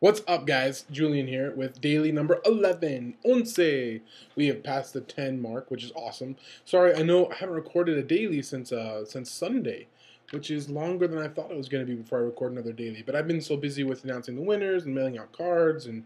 What's up, guys? Julian here with daily number 11. We have passed the 10 mark, which is awesome. Sorry, I know I haven't recorded a daily since Sunday, which is longer than I thought it was going to be before I record another daily. But I've been so busy with announcing the winners and mailing out cards and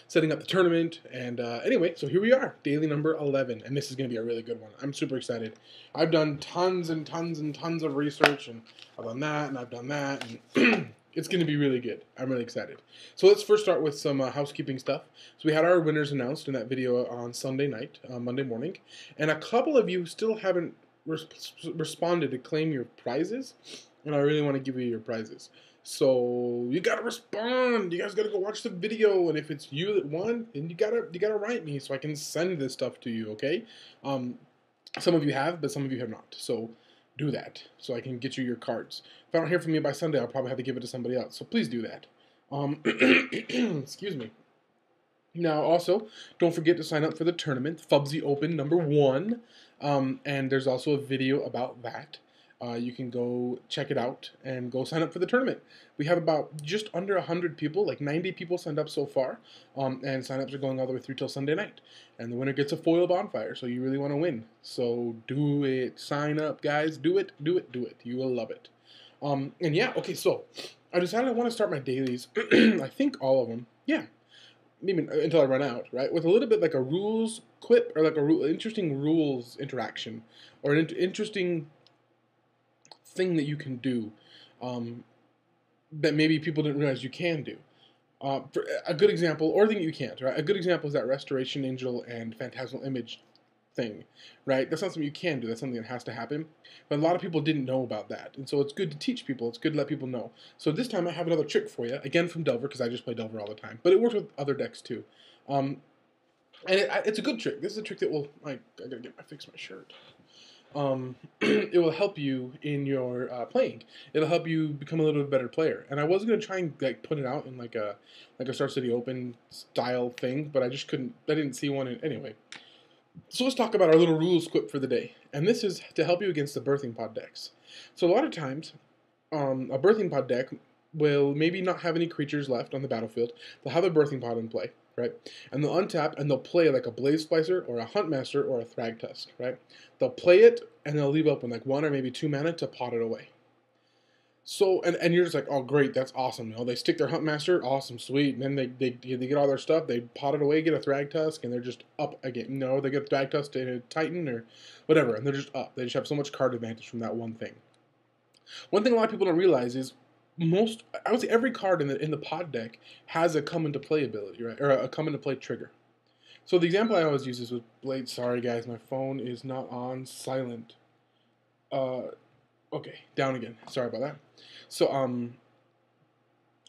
setting up the tournament. And anyway, so here we are, daily number 11, and this is going to be a really good one. I'm super excited. I've done tons and tons and tons of research, and I've done that, and I've done that, and it's going to be really good. I'm really excited. So let's first start with some housekeeping stuff. So we had our winners announced in that video on Sunday night, Monday morning, and a couple of you still haven't responded to claim your prizes, and I really want to give you your prizes. So you gotta respond. You guys gotta go watch the video, and if it's you that won, then you gotta write me so I can send this stuff to you. Okay? Some of you have, but some of you have not. So do that so I can get you your cards. If I don't hear from you by Sunday, I'll probably have to give it to somebody else. So please do that. Excuse me. Now, also, don't forget to sign up for the tournament, Fubsy Open #1, and there's also a video about that. You can go check it out and go sign up for the tournament. We have about just under 100 people, like 90 people signed up so far, and signups are going all the way through till Sunday night. And the winner gets a foil bonfire, so you really want to win. So do it. Sign up, guys. Do it, do it, do it. You will love it. And yeah, okay, so I decided I want to start my dailies, I think all of them, yeah, maybe until I run out, right, with a little bit like a rules quip, or like interesting rules interaction, or an interesting thing that you can do that maybe people didn't realize you can do. For a good example, or thing you can't, right? A good example is that Restoration Angel and Phantasmal Image thing, right? That's not something you can do. That's something that has to happen. But a lot of people didn't know about that, and so it's good to teach people. It's good to let people know. So this time I have another trick for you, again from Delver, because I just play Delver all the time. But it works with other decks too, and it's a good trick. This is a trick that will. I gotta fix my shirt. It will help you in your playing. It'll help you become a little bit better player. And I was gonna try and like put it out in like a Star City Open style thing, but I just couldn't. I didn't see one. Anyway, so let's talk about our little rules quip for the day. And this is to help you against the birthing pod decks. So a lot of times, a birthing pod deck will maybe not have any creatures left on the battlefield. They'll have a birthing pod in play, right? And they'll untap and they'll play like a Blaze Splicer or a Huntmaster or a Thragtusk, right? They'll play it and they'll leave open like 1 or maybe 2 mana to pot it away. So, and you're just like, oh great, that's awesome. You know, they stick their Huntmaster, awesome, sweet. And then they get all their stuff, they pot it away, get a Thragtusk, and they're just up again. You know, they get a Thragtusk to a Titan or whatever, and they're just up. They just have so much card advantage from that one thing. One thing a lot of people don't realize is I would say every card in the pod deck has a come into play ability, right? Or a come into play trigger. So the example I always use is with Blade. Sorry guys, my phone is not on silent. Okay, down again. Sorry about that. So one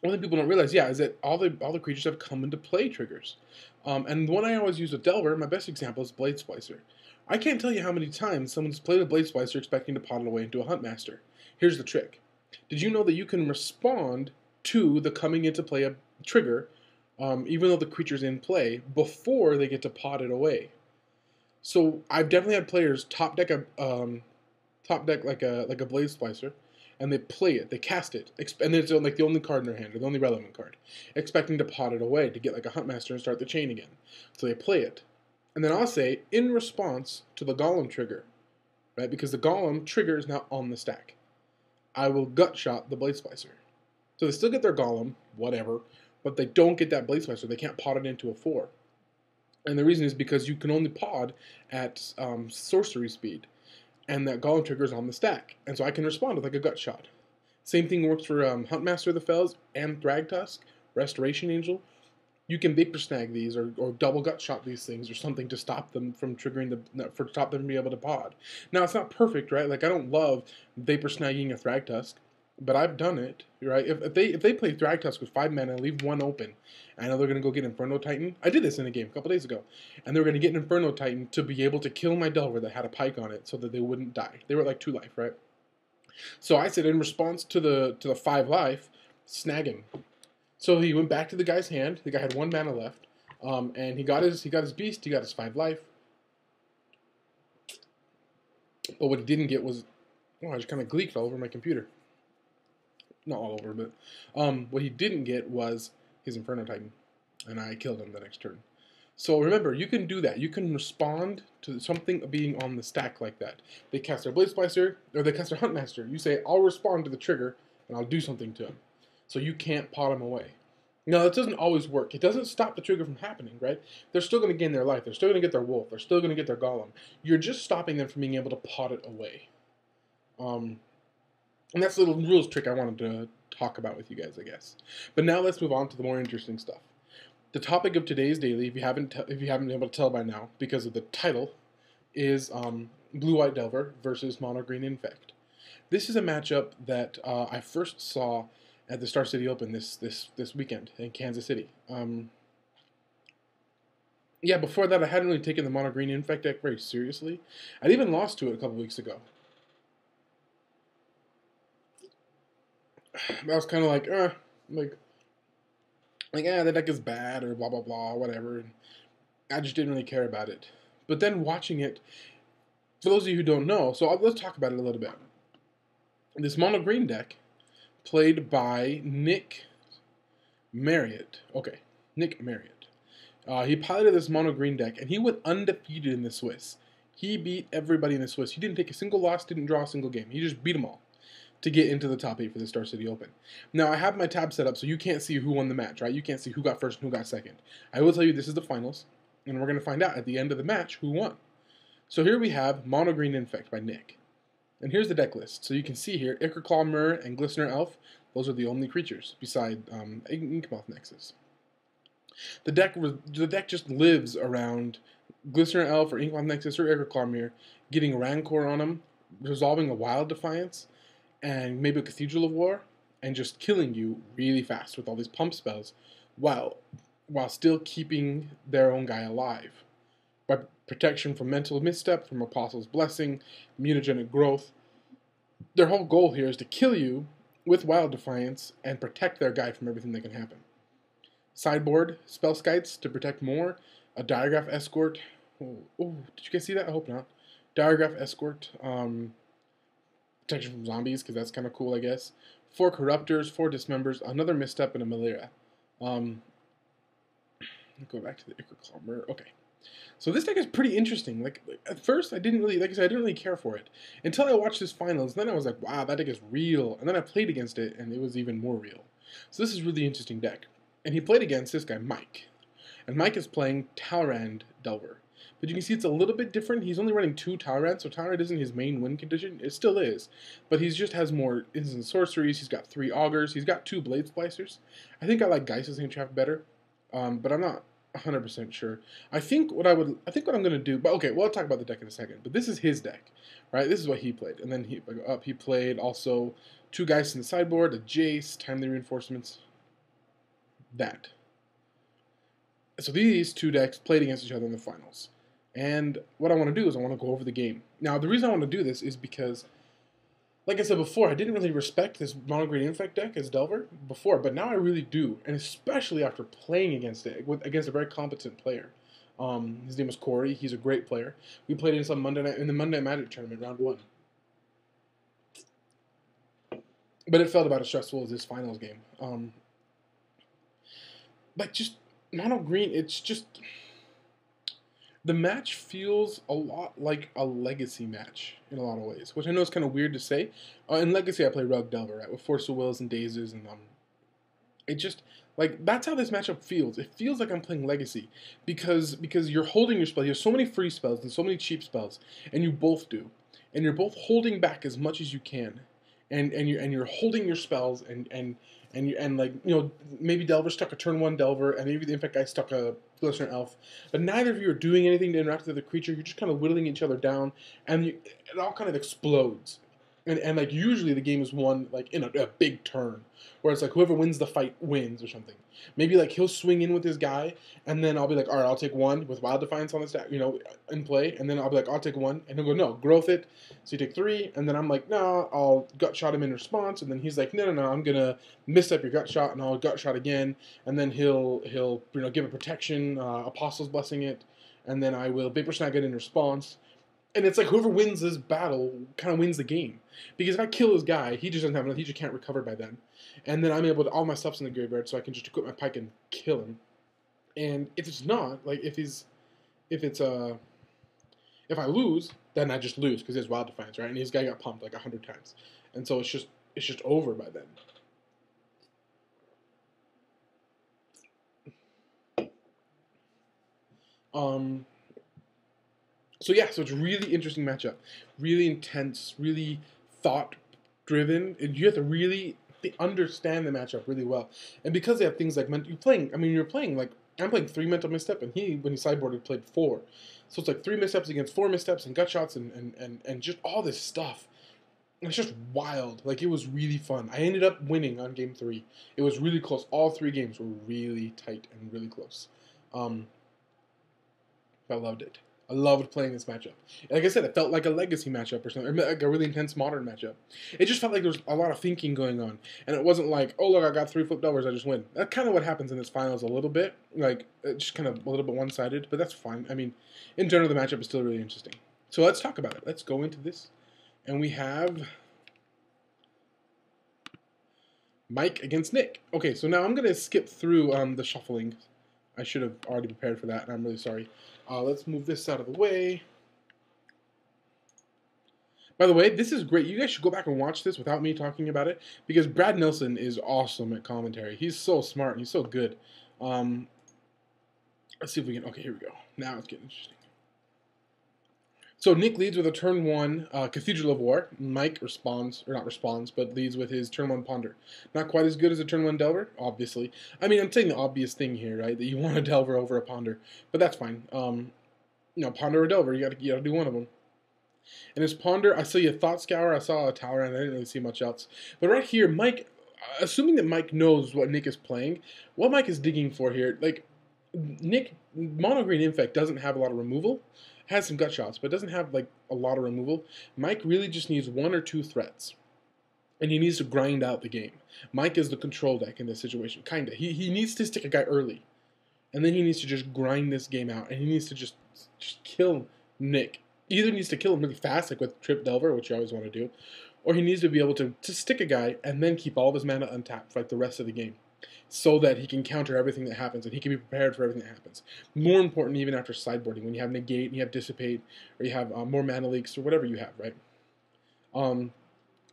thing people don't realize, yeah, is that all the creatures have come into play triggers. And the one I always use with Delver, my best example is Blade Splicer. I can't tell you how many times someone's played a Blade Splicer expecting to pot it away into a Huntmaster. Here's the trick. Did you know that you can respond to the coming into play trigger, even though the creature's in play, before they get to pot it away? So I've definitely had players top deck like a Blade Splicer, and they play it, they cast it, and it's like the only card in their hand, or the only relevant card, expecting to pot it away to get like a Huntmaster and start the chain again. So they play it, and then I'll say in response to the Golem trigger, right? Because the Golem trigger is now on the stack. I will gut shot the Blade Splicer. So they still get their Golem, whatever, but they don't get that Blade Splicer. They can't pot it into a 4. And the reason is because you can only pod at sorcery speed, and that Golem trigger is on the stack. And so I can respond with like a gut shot. Same thing works for Huntmaster of the Fells and Thragtusk, Restoration Angel. You can Vapor Snag these or double gut shot these things or something to stop them from triggering stop them from being able to pod. Now it's not perfect, right? Like I don't love Vapor Snagging a Thragtusk, but I've done it, right? If they play Thragtusk with 5 mana and leave 1 open, I know they're gonna go get Inferno Titan. I did this in a game a couple days ago, and they were gonna get an Inferno Titan to be able to kill my Delver that had a Pike on it, so that they wouldn't die. They were at like 2 life, right? So I said in response to the 5 life, snag him. So he went back to the guy's hand. The guy had 1 mana left, and he got his beast. He got his 5 life. But what he didn't get was, oh, I just kind of gleeked all over my computer. not all over, but what he didn't get was his Inferno Titan, and I killed him the next turn. So remember, you can do that. You can respond to something being on the stack like that. They cast their Blade Splicer, or they cast their Huntmaster. You say, I'll respond to the trigger, and I'll do something to him. So you can't pot him away. Now, that doesn't always work. It doesn't stop the trigger from happening, right? They're still going to gain their life. They're still going to get their wolf. They're still going to get their golem. You're just stopping them from being able to pot it away. And that's a little rules trick I wanted to talk about with you guys, I guess. But now let's move on to the more interesting stuff. The topic of today's daily, if you haven't been able to tell by now because of the title, is Blue-White Delver versus Mono-Green Infect. This is a matchup that I first saw at the Star City Open this weekend in Kansas City. Yeah, before that I hadn't really taken the Mono-Green Infect deck very seriously. I'd even lost to it a couple weeks ago. I was kind of like, the deck is bad or blah, blah, blah, whatever. And I just didn't really care about it. But then watching it, for those of you who don't know, so let's talk about it a little bit. This mono-green deck, played by Nick Marriott. Okay, Nick Marriott. He piloted this mono-green deck, and he went undefeated in the Swiss. He beat everybody in the Swiss. He didn't take a single loss, didn't draw a single game. He just beat them all to get into the top 8 for the Star City Open. Now, I have my tab set up so you can't see who won the match, right? You can't see who got first and who got second. I will tell you this is the finals, and we're going to find out at the end of the match who won. So here we have Mono-Green Infect by Nick. And here's the deck list. So you can see here, Ichor-Claw Myrrh and Glistener Elf, those are the only creatures beside Inkmoth Nexus. The deck just lives around Glistener Elf or Inkmoth Nexus or Ichor-Claw Myrrh, getting Rancor on them, resolving a Wild Defiance, and maybe a Cathedral of War, and just killing you really fast with all these pump spells, while still keeping their own guy alive. By protection from Mental Misstep, from Apostle's Blessing, Mutagenic Growth. Their whole goal here is to kill you with Wild Defiance and protect their guy from everything that can happen. Sideboard, Spell Skites to protect more, a Diagraph Escort. Oh, did you guys see that? I hope not. Diagraph Escort, protection from zombies, because that's kind of cool, I guess. 4 Corruptors, 4 Dismembers, another Misstep, and a Malera. Go back to the Ichor-Claw Myrrh. Okay. So this deck is pretty interesting. Like at first, I didn't really care for it until I watched this finals. Then I was like, wow, that deck is real. And then I played against it, and it was even more real. So this is a really interesting deck. And he played against this guy, Mike. And Mike is playing Talrand Delver. But you can see it's a little bit different. He's only running 2 Talrand, so Talrand isn't his main win condition. It still is. But he just has more instant sorceries. He's got 3 Augurs. He's got 2 Blade Splicers. I think I like Geist's Handcraft better. But I'm not 100% sure. I think what I'm gonna do. But okay, we'll talk about the deck in a second. But this is his deck, right? This is what he played, and then he played also 2 Geists in the sideboard, a Jace, Timely Reinforcements. That. So these 2 decks played against each other in the finals. And what I want to do is I want to go over the game. Now, the reason I want to do this is because, like I said before, I didn't really respect this Mono-Green Infect deck as Delver before, but now I really do, and especially after playing against it, against a very competent player. His name was Corey. He's a great player. We played in the Monday Night Magic tournament, round 1. But it felt about as stressful as this finals game. But just Mono-Green, it's just... The match feels a lot like a Legacy match in a lot of ways, which I know is kind of weird to say. In Legacy, I play Rug Delver, right, with Force of Wills and Dazes, and it just, like, that's how this matchup feels. It feels like I'm playing Legacy, because you're holding your spell. You have so many free spells and so many cheap spells, and you both do, and you're both holding back as much as you can, and you're holding your spells, and like, you know, maybe Delver stuck a turn 1 Delver, and maybe the Infect guy stuck a Glistener Elf, but neither of you are doing anything to interact with the creature. You're just kind of whittling each other down, and it all kind of explodes. And like, usually the game is won, like, in a big turn, where it's like whoever wins the fight wins or something. Maybe, like, he'll swing in with his guy, and then I'll be like, all right, I'll take 1 with Wild Defiance on the stack, you know, in play, and then I'll be like, I'll take 1, and he'll go, no, growth it, so you take 3, and then I'm like, no, I'll gut shot him in response, and then he's like, no, I'm gonna miss up your gut shot, and I'll gut shot again, and then he'll you know, give a protection, Apostle's Blessing it, and then I will Vapor Snag it in response, And it's like whoever wins this battle kind of wins the game. Because if I kill this guy, he just doesn't have enough, he just can't recover by then. And then I'm able to, all my stuff's in the graveyard, so I can just equip my pike and kill him. And if it's not, like if I lose, then I just lose because he has Wild Defiance, right? And this guy got pumped like 100 times. And so it's just over by then. So yeah, so it's a really interesting matchup, really intense, really thought-driven, and you have to really understand the matchup really well. And because they have things like you're playing like I'm playing 3 mental misstep, and when he sideboarded played 4, so it's like 3 missteps against 4 missteps and gut shots and just all this stuff. It's just wild. Like it was really fun. I ended up winning on game 3. It was really close. All 3 games were really tight and really close. I loved it. I loved playing this matchup. Like I said, it felt like a legacy matchup or something, or like a really intense modern matchup. It just felt like there was a lot of thinking going on, and it wasn't like, oh look, I got 3 flip delvers, I just win. That's kind of what happens in this finals a little bit, like just kind of a little bit one-sided, but that's fine. I mean, in general, the matchup is still really interesting. So let's talk about it. Let's go into this, and we have Mike against Nick. Okay, so now I'm gonna skip through the shuffling. I should have already prepared for that, and I'm really sorry. Let's move this out of the way. By the way, this is great. You guys should go back and watch this without me talking about it, because Brad Nelson is awesome at commentary. He's so smart and he's so good. Let's see if we can... Okay, here we go. Now it's getting interesting. So Nick leads with a turn 1 Cathedral of War. Mike responds, or not responds, but leads with his turn 1 Ponder. Not quite as good as a turn 1 Delver, obviously. I mean, I'm saying the obvious thing here, right? That you want a Delver over a Ponder, but that's fine. You know, Ponder or Delver, you gotta do one of them. And his Ponder, I saw a Thought Scour, I saw a Tower, and I didn't really see much else. But right here, Mike, assuming that Mike knows what Nick is playing, what Mike is digging for here, like, Nick, Mono-Green Infect doesn't have a lot of removal. Has some gut shots, but doesn't have like a lot of removal. Mike really just needs 1 or 2 threats, and he needs to grind out the game. Mike is the control deck in this situation, kinda. He needs to stick a guy early, and then he needs to just grind this game out, and he needs to just kill Nick. He either needs to kill him really fast, like with Trip Delver, which you always want to do, or he needs to be able to stick a guy and then keep all of his mana untapped for like the rest of the game, so that he can counter everything that happens and he can be prepared for everything that happens. More important, even after sideboarding, when you have negate and you have dissipate, or you have more mana leaks or whatever you have, right?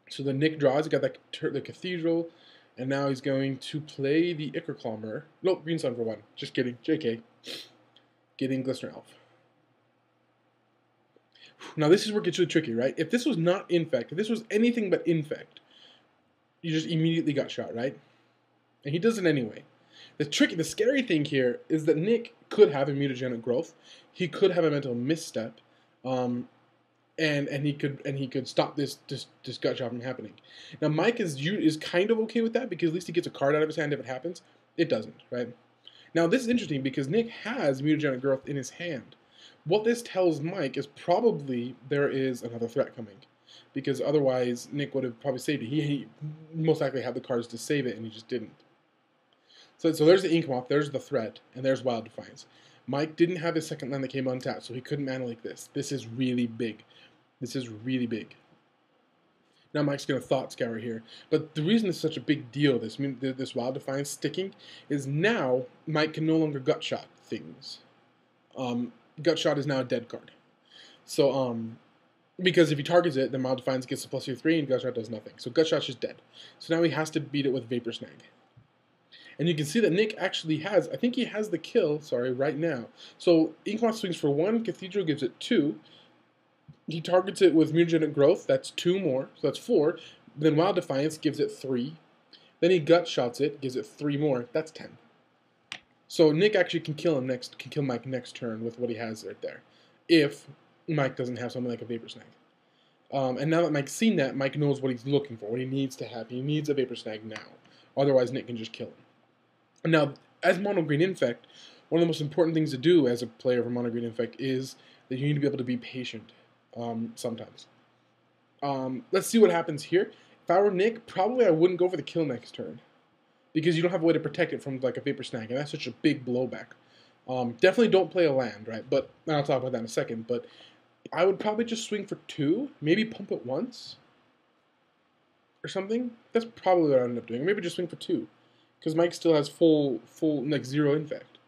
So the Nick draws, he got the Cathedral, and now he's going to play the Ichor Climber. Nope, Green Sun for 1. Just kidding, JK. Getting Glistener Elf. Now this is where it gets really tricky, right? If this was not Infect, if this was anything but Infect, you just immediately got shot, right? And he does it anyway. The scary thing here is that Nick could have a mutagenic growth. He could have a mental misstep, and he could stop this gut shot from happening. Now Mike is kind of okay with that because at least he gets a card out of his hand if it happens. It doesn't, right? Now this is interesting because Nick has mutagenic growth in his hand. What this tells Mike is probably there is another threat coming, because otherwise Nick would have probably saved it. He most likely had the cards to save it, and he just didn't. So there's the Ink Moth, there's the threat, and there's Wild Defiance. Mike didn't have his second land that came untapped, so he couldn't mana leak this. This is really big. This is really big. Now Mike's going to Thought Scour here. But the reason it's such a big deal, this Wild Defiance sticking, is now Mike can no longer Gut Shot things. Gut Shot is now a dead card. So, because if he targets it, then Wild Defiance gets a +3, and Gut Shot does nothing. So Gut Shot's just dead. So now he has to beat it with Vapor Snag. And you can see that Nick actually has, I think he has the kill, right now. So Inkmoth swings for 1, Cathedral gives it 2. He targets it with Mutagenic Growth, that's 2 more, so that's 4. Then Wild Defiance gives it 3. Then he Gut Shots it, gives it 3 more, that's 10. So Nick actually can kill Mike next turn with what he has right there, if Mike doesn't have something like a Vapor Snag. And now that Mike's seen that, Mike knows what he's looking for, what he needs to have. He needs a Vapor Snag now, otherwise Nick can just kill him. Now, as Mono-Green Infect, one of the most important things to do as a player for Mono-Green Infect is that you need to be able to be patient sometimes. Let's see what happens here. If I were Nick, probably I wouldn't go for the kill next turn, because you don't have a way to protect it from like a Vapor Snag, and that's such a big blowback. Definitely don't play a land, right? But and I'll talk about that in a second. But I would probably just swing for 2, maybe pump it once or something. That's probably what I end up doing. Maybe just swing for 2, because Mike still has full like 0 infect.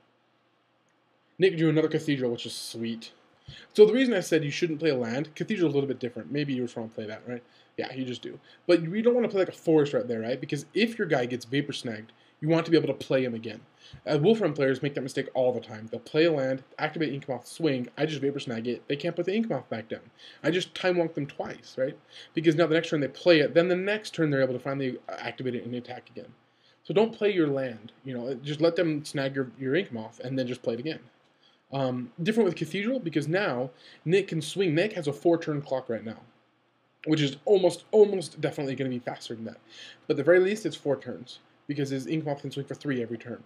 Nick drew another Cathedral, which is sweet. So the reason I said you shouldn't play a land, Cathedral's a little bit different. Maybe you just want to play that, right? Yeah, you just do. But you don't want to play like a Forest right there, right? Because if your guy gets Vapor Snagged, you want to be able to play him again. Wolfram players make that mistake all the time. They'll play a land, activate Ink Moth, swing, I just Vapor Snag it, they can't put the Ink Moth back down. I just Time Wonk them twice, right? Because now the next turn they play it, then the next turn they're able to finally activate it and attack again. So don't play your land, just let them snag your Ink Moth and then just play it again. Different with Cathedral, because now Nick can swing. Nick has a 4-turn clock right now, which is almost definitely going to be faster than that. But at the very least, it's 4 turns, because his Ink Moth can swing for 3 every turn.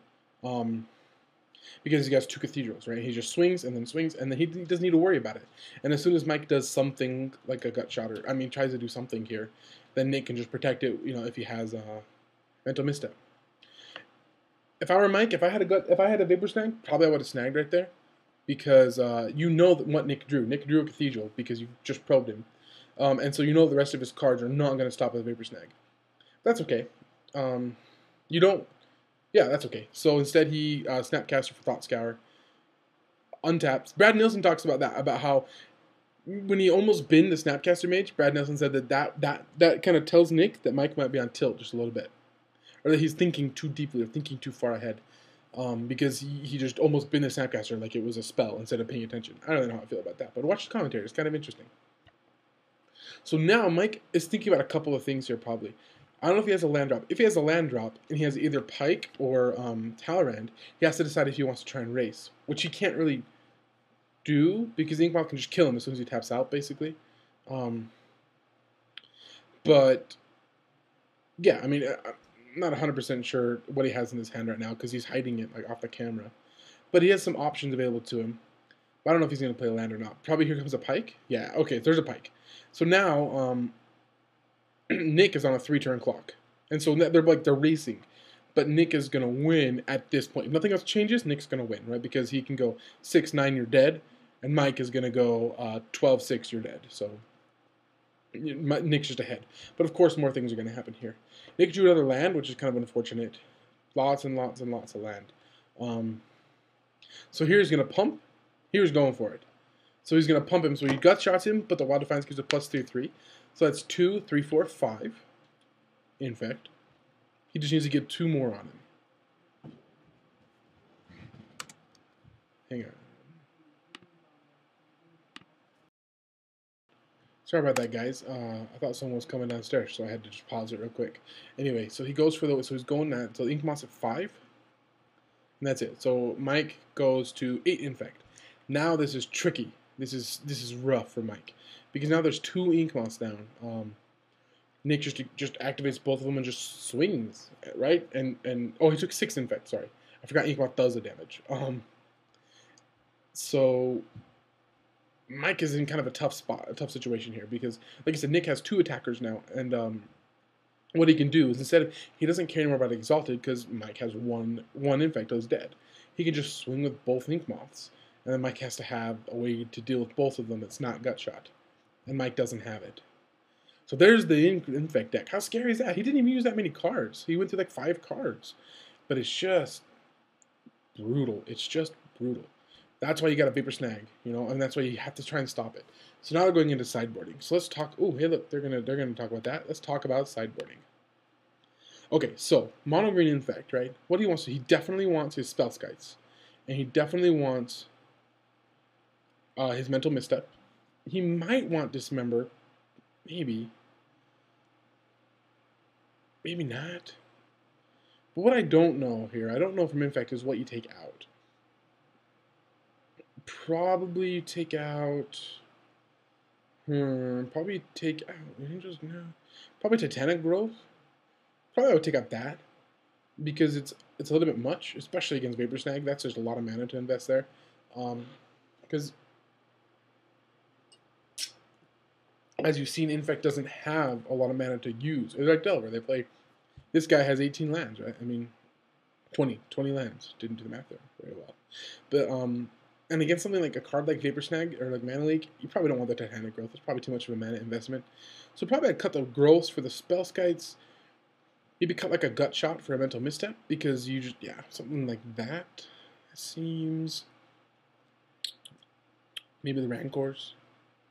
Because he has 2 Cathedrals, right? He just swings, and then he doesn't need to worry about it. And as soon as Mike does something like a Gut Shot, tries to do something here, then Nick can just protect it, if he has a Mental Misstep. If I were Mike, if I had a Vapor Snag, probably I would have snagged right there. Because what Nick drew. Nick drew a Cathedral because you just probed him. And so the rest of his cards are not going to stop with Vapor Snag. That's okay. That's okay. So instead he Snapcaster for Thought Scour. Untaps. Brad Nielsen talks about that, about how when he almost binned the Snapcaster Mage, Brad Nielsen said that kind of tells Nick that Mike might be on tilt just a little bit. Or that he's thinking too deeply or thinking too far ahead. Because he just almost binned the Snapcaster like it was a spell instead of paying attention. I don't know how I feel about that, but watch the commentary. It's kind of interesting. So now Mike is thinking about a couple of things here probably. I don't know if he has a land drop. If he has a land drop and he has either Pike or Talrand, he has to decide if he wants to try and race, which he can't really do because Inkmoth can just kill him as soon as he taps out, basically. But yeah, I'm not 100% sure what he has in his hand right now because he's hiding it like off the camera. But he has some options available to him. I don't know if he's going to play a land or not. Probably here comes a Pike. Yeah, okay, there's a Pike. So now Nick is on a 3-turn clock. And so they're racing. But Nick is going to win at this point. If nothing else changes, Nick's going to win, right? Because he can go 6-9, you're dead. And Mike is going to go 12-6, you're dead. So Nick's just ahead. But of course, more things are going to happen here. Nick drew another land, which is kind of unfortunate. Lots and lots and lots of land. So here he's going to pump. Here's going for it. So he's going to pump him. So he gut shots him, but the Wild Defiance gives a +3/3. So that's 2, 3, 4, 5. Infect. He just needs to get 2 more on him. Hang on. Sorry about that, guys. I thought someone was coming downstairs, so I had to just pause it real quick. Anyway, so he goes for so he's going that. So Inkmoth's at 5. And that's it. So Mike goes to 8 Infect. Now this is tricky. This is rough for Mike. Because now there's 2 Inkmoths down. Nick just activates both of them and just swings, right? And oh, he took 6 Infect, sorry. I forgot Inkmoth does the damage. So Mike is in kind of a tough situation here because, like I said, Nick has 2 attackers now, and what he can do is he doesn't care anymore about Exalted because Mike has one Infect, is dead. He can just swing with both Ink Moths, and then Mike has to have a way to deal with both of them that's not Gut Shot, and Mike doesn't have it. So there's the Infect deck. How scary is that? He didn't even use that many cards. He went through like 5 cards, but it's just brutal. It's just brutal. That's why you got a Vapor Snag, and that's why you have to try and stop it. So now we're going into sideboarding. So let's talk. Oh, hey, look, they're gonna talk about that. Let's talk about sideboarding. Okay, so Mono-Green Infect, right? What he wants he definitely wants his Spell Skites, and he definitely wants his Mental Misstep. He might want Dismember, maybe not. But what I don't know here, I don't know from Infect, is what you take out. Probably take out. Probably take out Angels. No. Probably Titanic Growth. Probably I would take out that because it's a little bit much, especially against Vapor Snag. That's just a lot of mana to invest there. Because as you've seen, Infect doesn't have a lot of mana to use. It's like Delver. They play. This guy has 18 lands, right? 20 lands. Didn't do the math there very well, but And against something like a card like Vapor Snag or like Mana Leak, you probably don't want the Titanic Growth. It's probably too much of a mana investment. So probably I'd cut the growths for the spell skites. Maybe cut like a gut shot for a mental misstep because you just, yeah, something like that seems. Maybe the Rancors.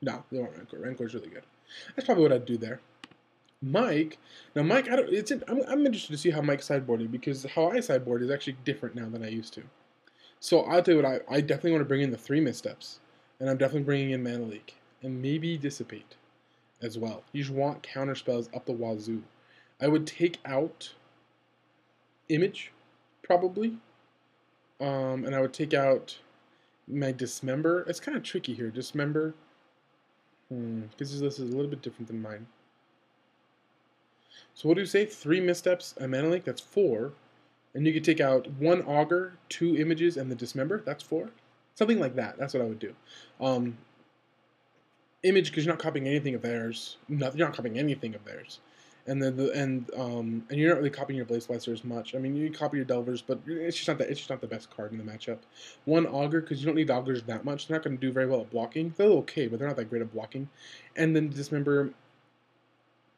No, they weren't Rancor. Rancor's really good. That's probably what I'd do there. Mike, now Mike, I'm interested to see how Mike sideboarded because how I sideboard is actually different now than I used to. So I'll tell you what, I definitely want to bring in the 3 missteps, and I'm definitely bringing in Mana Leak and maybe Dissipate as well. You just want counter spells up the wazoo. I would take out Image, probably, and I would take out my Dismember. It's kind of tricky here, Dismember, because this list is a little bit different than mine. So what do you say? 3 missteps, a Mana Leak, that's 4. And you could take out 1 Augur, 2 Images, and the Dismember, that's 4. Something like that, that's what I would do. Image, because you're not copying anything of theirs. You're not copying anything of theirs. And then and you're not really copying your Blaze Slicer as much. I mean, you copy your Delvers, but it's just not the best card in the matchup. 1 Augur, because you don't need Augurs that much. They're not going to do very well at blocking. They're okay, but they're not that great at blocking. And then Dismember,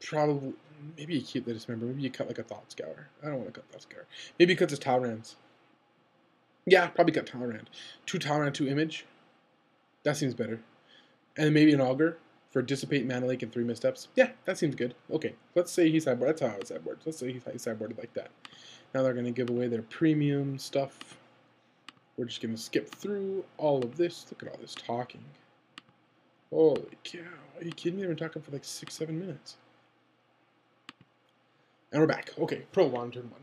probably, maybe you keep the Dismember. Maybe you cut like a Thought Scour. I don't want to cut Thought Scour. Maybe you cut his Talrands. Yeah, probably cut Talrand. 2 Talrand, 2 Image. That seems better. And maybe an Augur for Dissipate, Mana Leak, and 3 missteps. Yeah, that seems good. Okay, let's say he sideboarded. That's how I would sideboard. Let's say he sideboarded like that. Now they're going to give away their premium stuff. We're just going to skip through all of this. Look at all this talking. Holy cow. Are you kidding me? They've been talking for like 6-7 minutes. And we're back. Okay, Pro 1, turn 1.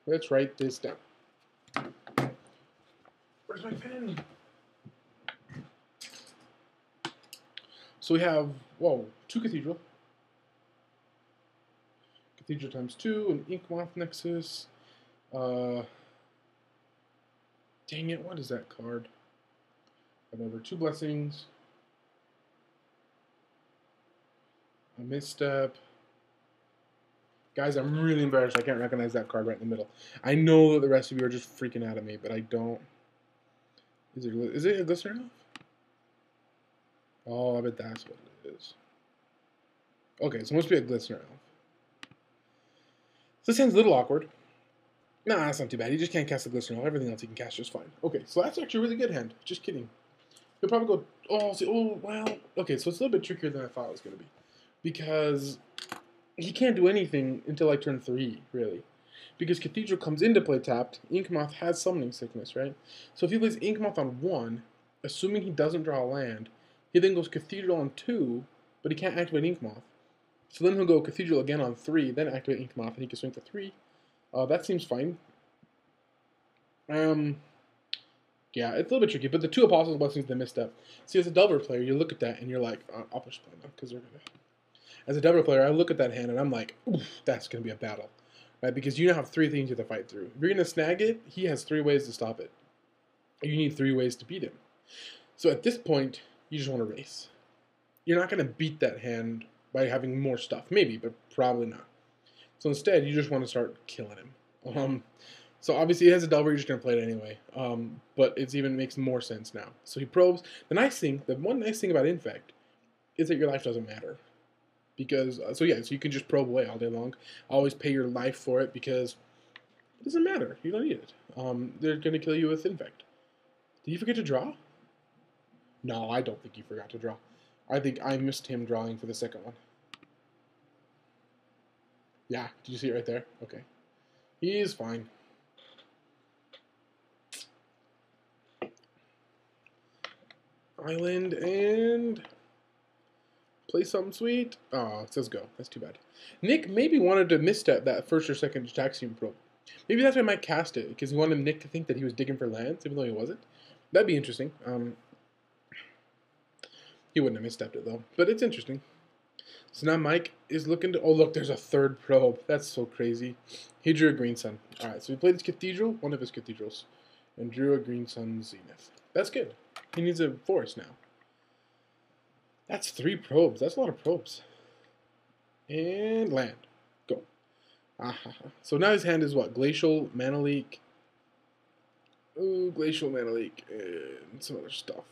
Let's write this down. Where's my pen? So we have, 2 Cathedral. Cathedral times 2, an Inkmoth Nexus. Dang it, what is that card? Whatever, 2 Blessings. A Misstep. Guys, I'm really embarrassed. I can't recognize that card right in the middle. I know that the rest of you are just freaking out at me, but I don't. Is it a Glistener Elf? Oh, I bet that's what it is. Okay, so it must be a Glistener Elf. So this hand's a little awkward. Nah, that's not too bad. He just can't cast a Glistener Elf. Everything else he can cast just fine. Okay, so that's actually a really good hand. Just kidding. He'll probably go, well. Okay, so it's a little bit trickier than I thought it was going to be. Because he can't do anything until like turn 3, really. Because Cathedral comes into play tapped, Inkmoth has Summoning Sickness, right? So if he plays Inkmoth on 1, assuming he doesn't draw a land, he then goes Cathedral on 2, but he can't activate Inkmoth. So then he'll go Cathedral again on 3, then activate Inkmoth, and he can swing for 3. That seems fine. Yeah, it's a little bit tricky, but the 2 Apostles' Blessings, the misstep. See, as a Delver player, you look at that and you're like, I'll push play now, because they're going to... As a Delver player, I look at that hand and I'm like, oof, that's going to be a battle. Right? Because you now have 3 things you have to fight through. If you're going to snag it, he has 3 ways to stop it. You need 3 ways to beat him. So at this point, you just want to race. You're not going to beat that hand by having more stuff. Maybe, but probably not. So instead, you just want to start killing him. So obviously, he has a Delver, you're just going to play it anyway. But it even makes more sense now. So he probes. The one nice thing about Infect is that your life doesn't matter. Because, so you can just probe away all day long. Always pay your life for it because it doesn't matter. You don't need it. They're going to kill you with Infect. Did you forget to draw? No, I don't think you forgot to draw. I think I missed him drawing for the second one. Yeah, did you see it right there? Okay. He is fine. Island and... play something sweet. Oh, it says go. That's too bad. Nick maybe wanted to misstep that first or second Taxium probe. Maybe that's why Mike cast it, because he wanted Nick to think that he was digging for lands, even though he wasn't. That'd be interesting. He wouldn't have misstepped it, though. But it's interesting. So now Mike is looking to... Oh, look, there's a 3rd probe. That's so crazy. He drew a Green Sun. Alright, so he played his Cathedral, one of his Cathedrals, and drew a Green Sun Zenith. That's good. He needs a Forest now. That's 3 probes. That's a lot of probes. And land. Go. So now his hand is what? Glacial, Mana Leak. Ooh, Glacial Mana Leak and some other stuff.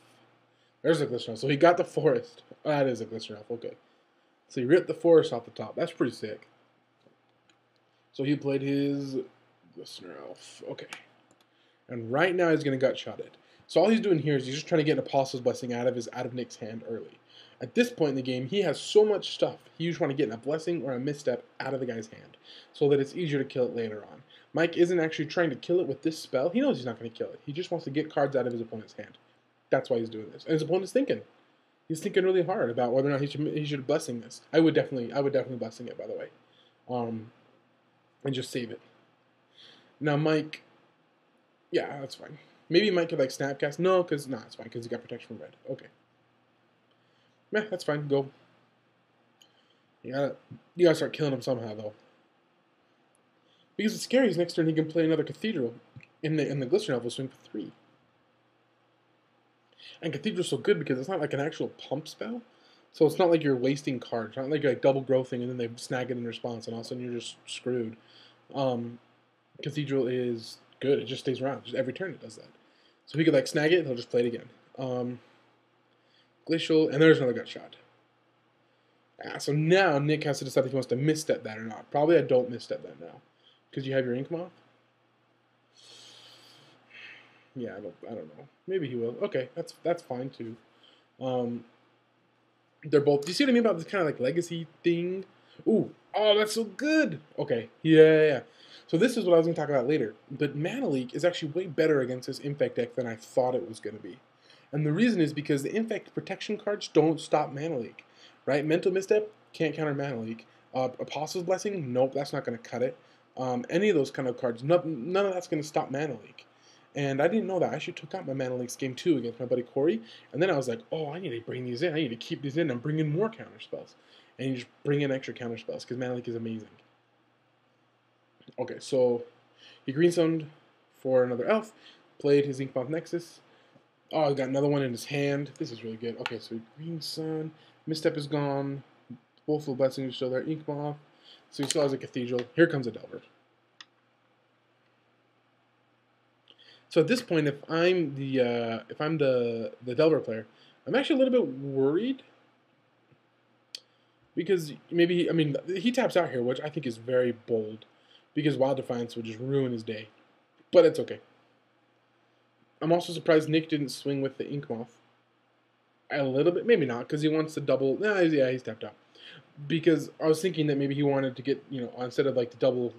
There's a Glistener Elf. So he got the forest. Oh, that is a Glistener Elf. Okay. So he ripped the forest off the top. That's pretty sick. So he played his Glistener Elf. Okay. And right now he's going to gut shot it. So all he's doing here is he's just trying to get an Apostle's Blessing out of Nick's hand early. At this point in the game, he has so much stuff. He just want to get a Blessing or a Misstep out of the guy's hand so that it's easier to kill it later on. Mike isn't actually trying to kill it with this spell. He knows he's not going to kill it. He just wants to get cards out of his opponent's hand. That's why he's doing this. And his opponent's thinking. He's thinking really hard about whether or not he should Blessing this. I would definitely Blessing it, by the way. And just save it. Now Mike, yeah, that's fine. Maybe Mike could like Snapcast. No, it's fine because he got protection from red. Okay. Meh, that's fine. Go. You gotta start killing him somehow though. Because what's scary is next turn he can play another Cathedral in the Glistener Elf will swing for 3. And Cathedral's so good because it's not like an actual pump spell. So it's not like you're wasting cards. It's not like you're like double growthing and then they snag it in response and all of a sudden you're just screwed. Cathedral is good. It just stays around. Just every turn it does that. So he could like snag it and he'll just play it again. Glacial, and there's another gut shot. So now Nick has to decide if he wants to misstep that or not. Probably I don't misstep that now. Because you have your Ink Moth? Yeah, I don't know. Maybe he will. Okay, that's fine too. They're both. Do you see what I mean about this kind of like legacy thing? Ooh, oh, that's so good. Okay, yeah. So this is what I was going to talk about later. But Mana Leak is actually way better against this Infect deck than I thought it was going to be. And the reason is because the Infect protection cards don't stop Mana Leak. Right? Mental Misstep can't counter Mana Leak. Apostle's Blessing, nope, that's not going to cut it. Any of those kind of cards, none of that's going to stop Mana Leak. And I didn't know that. I actually took out my Mana Leaks game 2 against my buddy Corey. And then I was like, oh, I need to bring these in. I need to keep these in and bring in more counter spells. And you just bring in extra counter spells because Mana Leak is amazing. Okay, so he green summoned for another elf, played his Inkmoth Nexus. Oh, he got another one in his hand. This is really good. Okay, so green sun, Misstep is gone, Woeful Blessing is still there, Inkmoth. So he still has a Cathedral. Here comes a Delver. So at this point, if I'm the Delver player, I'm actually a little bit worried because maybe he taps out here, which I think is very bold. Because Wild Defiance would just ruin his day. But it's okay. I'm also surprised Nick didn't swing with the Inkmoth. A little bit. Maybe not, because he wants to double. Nah, yeah, he's tapped out. Because I was thinking that maybe he wanted to get, instead of like the double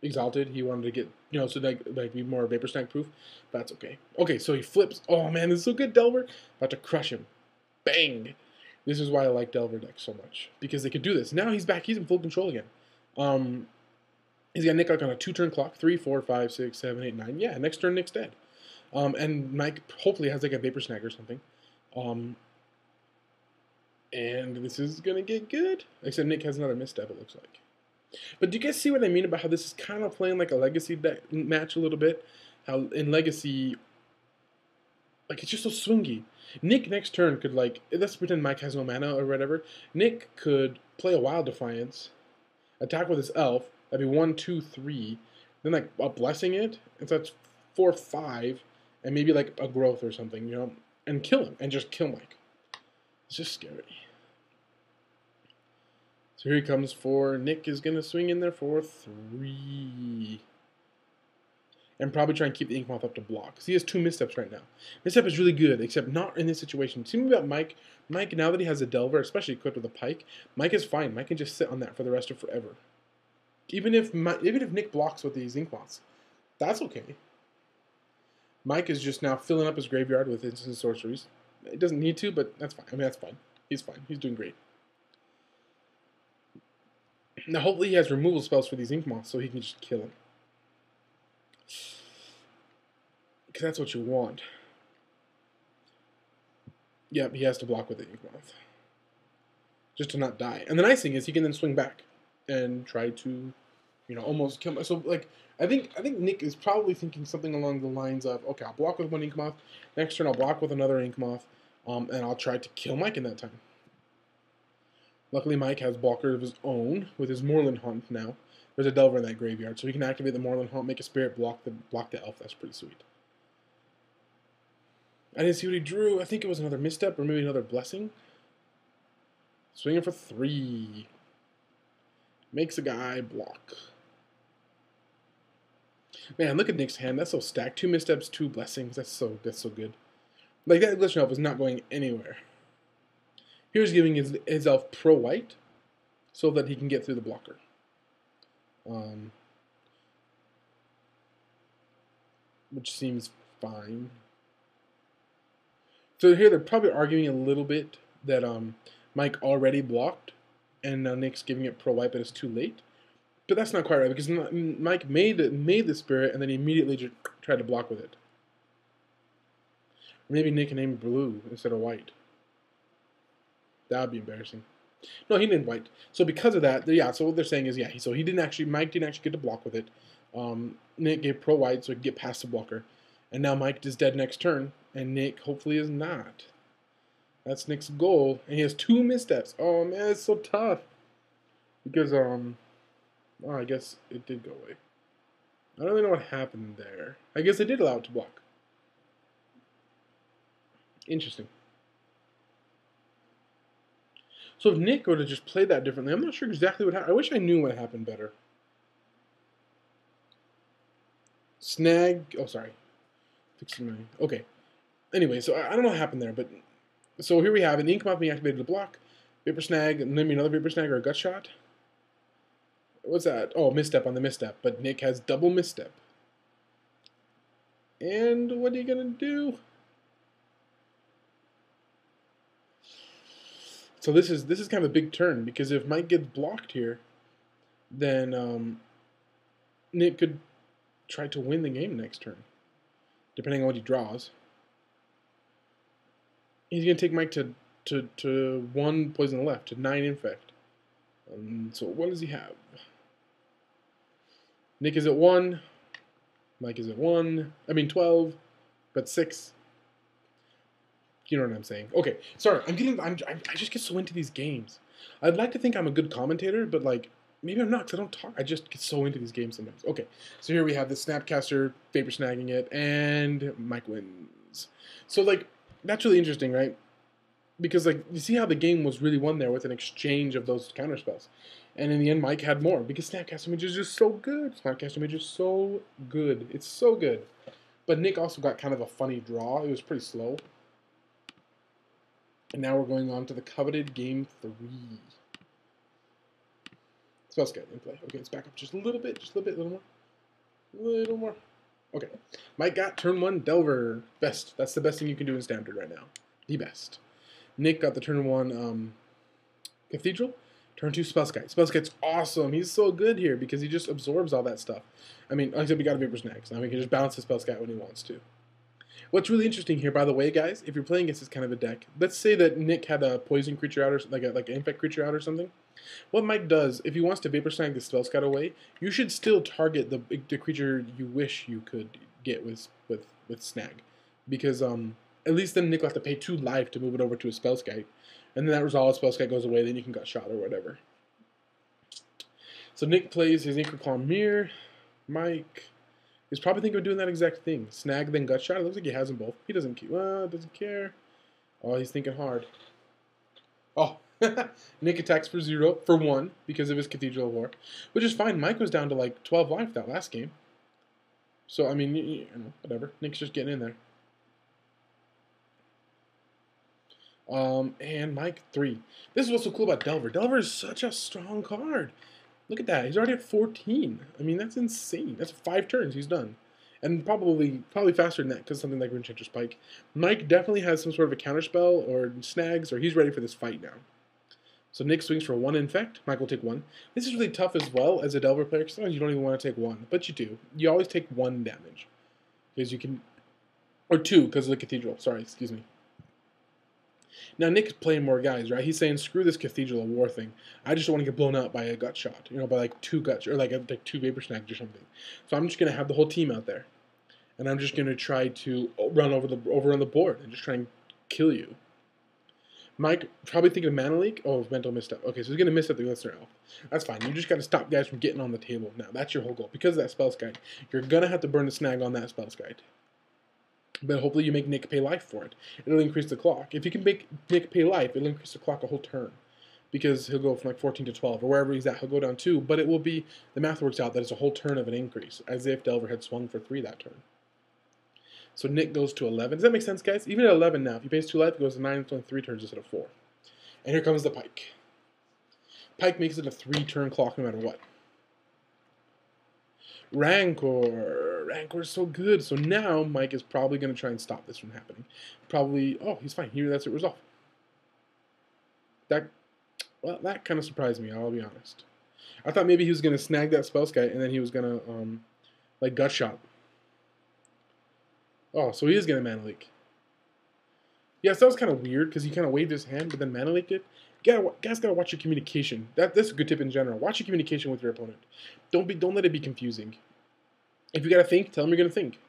Exalted, he wanted to get, so like be more Vapor Snag proof. That's okay. Okay, so he flips. Oh man, this is so good, Delver. About to crush him. Bang! This is why I like Delver decks so much. Because they could do this. Now he's back. He's in full control again. He's got Nick like on a 2-turn clock. 3, 4, 5, 6, 7, 8, 9. Yeah, next turn Nick's dead. And Mike hopefully has like a Vapor Snag or something. And this is going to get good. Except Nick has another misstep, it looks like. But do you guys see what I mean about how this is kind of playing like a Legacy match a little bit? How in Legacy, like it's just so swingy. Nick next turn could like, let's pretend Mike has no mana or whatever. Nick could play a Wild Defiance, attack with his elf. That'd be 1, 2, 3. Then like a Blessing it, and so that's 4, 5, and maybe like a Growth or something, and kill him and just kill Mike. It's just scary. So here he comes for Nick is gonna swing in there for 3. And probably try and keep the Inkmoth up to block. Because he has 2 missteps right now. Misstep is really good, except not in this situation. See me about Mike. Mike, now that he has a Delver, especially equipped with a Pike, Mike is fine. Mike can just sit on that for the rest of forever. Even if Nick blocks with these Inkmoths, that's okay. Mike is just now filling up his graveyard with instant sorceries. It doesn't need to, but that's fine. That's fine. He's fine. He's doing great. Now, hopefully he has removal spells for these Inkmoths so he can just kill him. Because that's what you want. Yep, he has to block with the Inkmoth. Just to not die. And the nice thing is he can then swing back and try to, almost kill him. So, like, I think Nick is probably thinking something along the lines of, okay, I'll block with one Inkmoth. Next turn I'll block with another Inkmoth. And I'll try to kill Mike in that time. Luckily, Mike has blocker of his own with his Moorland Hunt now. There's a Delver in that graveyard, so he can activate the Moreland Haunt, make a Spirit, block the Elf. That's pretty sweet. I didn't see what he drew. I think it was another Misstep or maybe another Blessing. Swinging for 3. Makes a guy block. Man, look at Nick's hand. That's so stacked. 2 Missteps, 2 Blessings. That's so good. Like, that Glitch Elf is not going anywhere. Here's giving his Elf Pro White so that he can get through the blocker. Which seems fine. So here they're probably arguing a little bit that Mike already blocked, and now Nick's giving it Pro White, but it's too late. But that's not quite right, because Mike made the Spirit, and then he immediately just tried to block with it. Or maybe Nick named blue instead of white. That would be embarrassing. No, he named white. So because of that, yeah. So what they're saying is, yeah. So Mike didn't actually get to block with it. Nick gave Pro White so he could get past the blocker, and now Mike is dead next turn, and Nick hopefully is not. That's Nick's goal, and he has 2 missteps. Oh man, it's so tough. Because oh, I guess it did go away. I don't really know what happened there. I guess they did allow it to block. Interesting. So if Nick would have just played that differently, I'm not sure exactly what happened. I wish I knew what happened better. Snag. Oh, sorry. Fixing my. Okay. Anyway, so I don't know what happened there, but so here we have an Ink Moth being activated to block, Vapor Snag, and then another Vapor Snag or a Gut Shot. What's that? Oh, Misstep on the Misstep, but Nick has double Misstep. And what are you gonna do? So this is kind of a big turn, because if Mike gets blocked here, then Nick could try to win the game next turn, depending on what he draws. He's gonna take Mike to 1 poison on the left, to 9 infect. So what does he have? Nick is at 1. Mike is at 1. I mean 12, but 6. You know what I'm saying? Okay, sorry. I just get so into these games. I'd like to think I'm a good commentator, but like maybe I'm not, because I don't talk. I just get so into these games sometimes. Okay, so here we have the Snapcaster Vapor Snagging it, and Mike wins. So like that's really interesting, right? Because like you see how the game was really won there with an exchange of those counterspells. And in the end, Mike had more, because Snapcaster Mage is just so good. Snapcaster Mage is so good. It's so good. But Nick also got kind of a funny draw. It was pretty slow. And now we're going on to the coveted game 3. Spellscat in play. Okay, let's back up just a little bit, a little more. Okay, Mike got turn 1 Delver. Best. That's the best thing you can do in Standard right now. The best. Nick got the turn 1 Cathedral. Turn 2 Spellskite. Spellskite's awesome. He's so good here because he just absorbs all that stuff. I mean, like I said, we got a Vapor Snag, so now we can just balance the Spellskite when he wants to. What's really interesting here, by the way, guys, if you're playing against this kind of a deck, let's say that Nick had a poison creature out, or like an infect creature out or something. What Mike does, if he wants to Vapor Snag the Spellskite away, you should still target the creature you wish you could get with Snag, because at least then Nick will have to pay 2 life to move it over to a Spellskite, and then that resolves Spellskite goes away, then you can Gut Shot or whatever. So Nick plays his Increpalm Mirror. Mike is probably thinking of doing that exact thing. Snag, then Gut Shot. It looks like he has them both. He doesn't care. Oh, he's thinking hard. Oh, Nick attacks for 1 because of his Cathedral of War, which is fine. Mike was down to like 12 life that last game. So, I mean, you know, whatever. Nick's just getting in there. And Mike 3. This is what's so cool about Delver. Delver is such a strong card. Look at that. He's already at 14. I mean, that's insane. That's 5 turns. He's done. And probably faster than that, because something like Runechanger Spike. Mike definitely has some sort of a counterspell or snags, or he's ready for this fight now. So Nick swings for 1 infect. Mike will take 1. This is really tough as well as a Delver player, because sometimes you don't even want to take 1. But you do. You always take 1 damage. Because you can... Or 2, because of the Cathedral. Sorry, excuse me. Now, Nick's playing more guys, right? He's saying, screw this Cathedral of War thing. I just want to get blown out by a Gut Shot. You know, by like 2 Gut... Or like 2 Vapor Snags or something. So I'm just going to have the whole team out there. And I'm just going to try to run on the board and just try and kill you. Mike probably thinking of mana leak. Oh, mental misstep. Okay, so he's gonna miss up the Glistener Elf. That's fine. You just gotta stop guys from getting on the table. Now that's your whole goal. Because of that Spell Guide, you're gonna have to burn the snag on that Spell Guide. But hopefully you make Nick pay life for it. It'll increase the clock. If you can make Nick pay life, it'll increase the clock a whole turn. Because he'll go from like 14 to 12, or wherever he's at, he'll go down 2. But it will be, the math works out that it's a whole turn of an increase, as if Delver had swung for 3 that turn. So Nick goes to 11. Does that make sense, guys? Even at 11 now, if he pays 2 life, it goes to 9, it's only 3 turns instead of 4. And here comes the Pike. Pike makes it a 3-turn clock no matter what. Rancor. Rancor's so good. So now Mike is probably going to try and stop this from happening. Probably, oh, he's fine. He lets it resolve. That kind of surprised me, I'll be honest. I thought maybe he was going to snag that spell guy and then he was going to, like, gut shot. Oh, so he is going to mana leak. Yes, that was kind of weird because he kind of waved his hand, but then mana leaked it. You guys gotta watch your communication. That's a good tip in general. Watch your communication with your opponent. Don't let it be confusing. If you gotta think, tell him you're gonna think.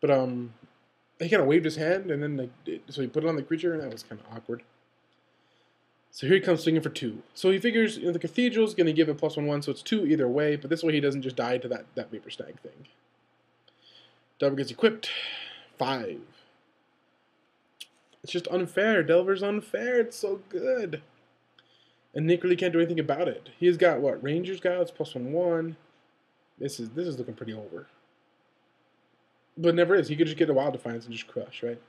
But he kind of waved his hand and then so he put it on the creature and that was kind of awkward. So here he comes swinging for 2. So he figures the Cathedral's gonna give a +1/1, so it's 2 either way. But this way he doesn't just die to that Vapor Snag thing. Delver gets equipped. 5. It's just unfair. Delver's unfair. It's so good. And Nick really can't do anything about it. He's got, what, Ranger's got? It's +1/1. This is looking pretty over. But it never is. He could just get a Wild Defiance and just crush, right?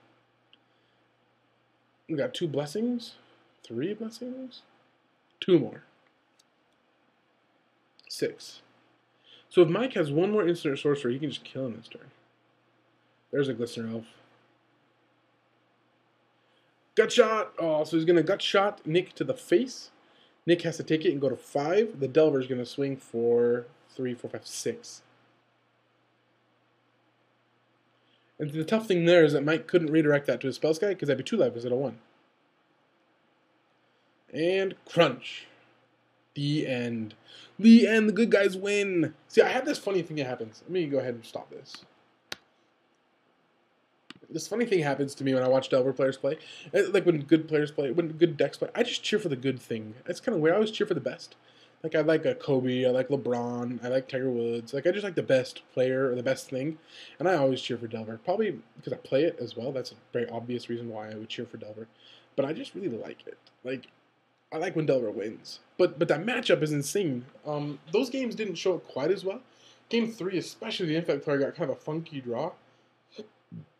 We got 2 blessings. 3 blessings? 2 more. 6. So if Mike has 1 more instant or sorcerer, he can just kill him this turn. There's a Glistener Elf. Gut shot! Oh, so he's going to gut shot Nick to the face. Nick has to take it and go to 5. The Delver's going to swing for 3, 4, 5, 6. And the tough thing there is that Mike couldn't redirect that to his spell guy because that'd be 2 life instead of 1. And crunch. The end. The end. The good guys win. See, I have this funny thing that happens. Let me go ahead and stop this. This funny thing happens to me when I watch Delver players play. Like when good players play, when good decks play, I just cheer for the good thing. It's kind of weird. I always cheer for the best. Like I like Kobe, I like LeBron, I like Tiger Woods. Like I just like the best player or the best thing. And I always cheer for Delver. Probably because I play it as well. That's a very obvious reason why I would cheer for Delver. But I just really like it. Like I like when Delver wins. But that matchup is insane. Those games didn't show up quite as well. Game 3, especially the Infect player, got kind of a funky draw.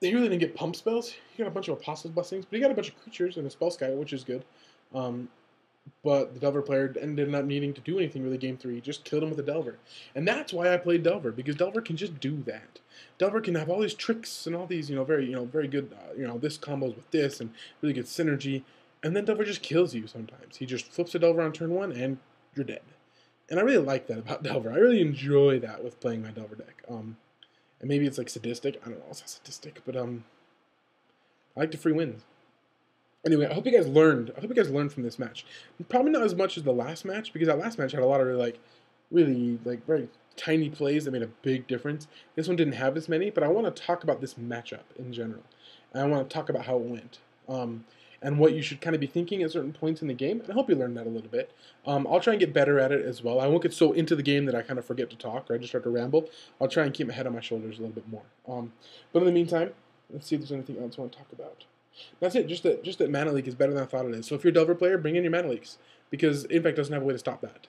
He really didn't get pump spells. He got a bunch of Apostles' Blessings, but he got a bunch of creatures and a spell sky, which is good. But the Delver player ended up needing to do anything really game 3. He just killed him with a Delver. And that's why I played Delver, because Delver can just do that. Delver can have all these tricks and all these, very good, this combos with this and really good synergy. And then Delver just kills you sometimes. He just flips a Delver on turn 1 and you're dead. And I really like that about Delver. I really enjoy that with playing my Delver deck. And maybe it's like sadistic. I don't know. It's not sadistic, but I like the free wins. Anyway, I hope you guys learned. I hope you guys learned from this match. Probably not as much as the last match because that last match had a lot of really very tiny plays that made a big difference. This one didn't have as many, but I want to talk about this matchup in general. And I want to talk about how it went. And what you should kind of be thinking at certain points in the game. And I hope you learned that a little bit. I'll try and get better at it as well. I won't get so into the game that I kind of forget to talk or I just start to ramble. I'll try and keep my head on my shoulders a little bit more. But in the meantime, let's see if there's anything else I want to talk about. That's it. Just that Mana Leak is better than I thought it is. So if you're a Delver player, bring in your Mana Leaks. Because Infect doesn't have a way to stop that.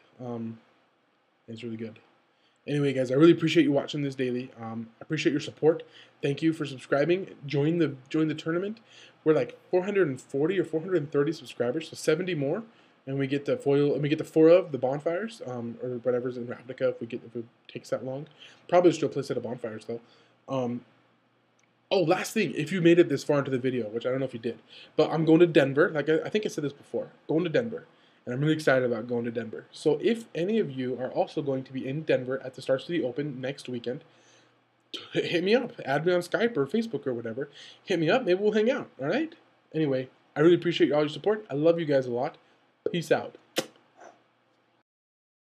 It's really good. Anyway, guys, I really appreciate you watching this daily. I appreciate your support. Thank you for subscribing. Join the tournament. We're like 440 or 430 subscribers, so 70 more, and we get the foil. And we get the 4 of the bonfires, or whatever's in Ravnica if it takes that long. Probably just do a play set of bonfires though. Oh, last thing, if you made it this far into the video, which I don't know if you did, but I'm going to Denver. Like I think I said this before, going to Denver. And I'm really excited about going to Denver. So if any of you are also going to be in Denver at the Star City Open next weekend, hit me up. Add me on Skype or Facebook or whatever. Hit me up. Maybe we'll hang out. All right? Anyway, I really appreciate all your support. I love you guys a lot. Peace out.